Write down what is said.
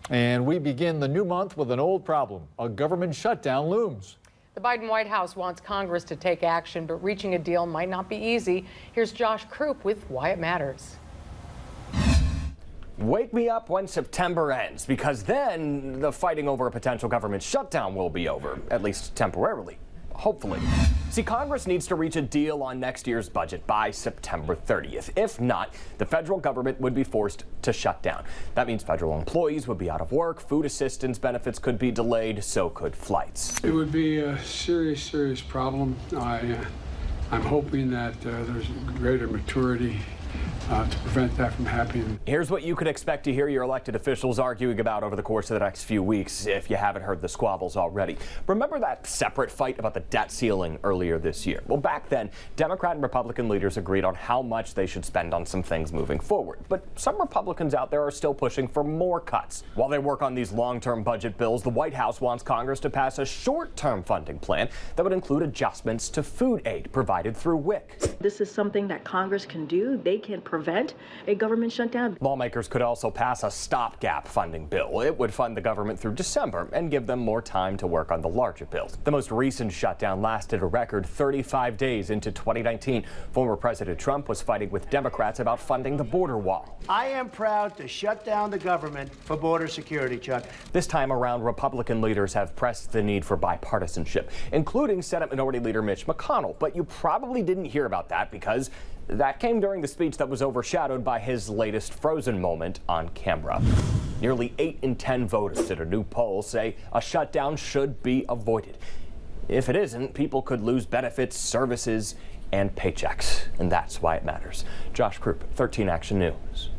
And we begin the new month with an old problem. A government shutdown looms. The Biden White House wants Congress to take action, but reaching a deal might not be easy. Here's Josh Croup with why it matters. Wake me up when September ends, because then the fighting over a potential government shutdown will be over, at least temporarily. Hopefully. See, Congress needs to reach a deal on next year's budget by September 30th. If not, the federal government would be forced to shut down. That means federal employees would be out of work, food assistance benefits could be delayed, so could flights. It would be a serious problem. I'm hoping that there's greater maturity to prevent that from happening. Here's what you could expect to hear your elected officials arguing about over the course of the next few weeks, if you haven't heard the squabbles already. Remember that separate fight about the debt ceiling earlier this year? Well, back then, Democrat and Republican leaders agreed on how much they should spend on some things moving forward. But some Republicans out there are still pushing for more cuts. While they work on these long-term budget bills, the White House wants Congress to pass a short-term funding plan that would include adjustments to food aid provided through WIC. This is something that Congress can do. They can prevent a government shutdown. Lawmakers could also pass a stopgap funding bill. It would fund the government through December and give them more time to work on the larger bills. The most recent shutdown lasted a record 35 days into 2019. Former President Trump was fighting with Democrats about funding the border wall. I am proud to shut down the government for border security, Chuck. This time around, Republican leaders have pressed the need for bipartisanship, including Senate Minority Leader Mitch McConnell. But you probably didn't hear about that because that came during the speech that was overshadowed by his latest frozen moment on camera. Nearly 8 in 10 voters at a new poll say a shutdown should be avoided. If it isn't, people could lose benefits, services, and paychecks. And that's why it matters. Josh Croup, 13 Action News.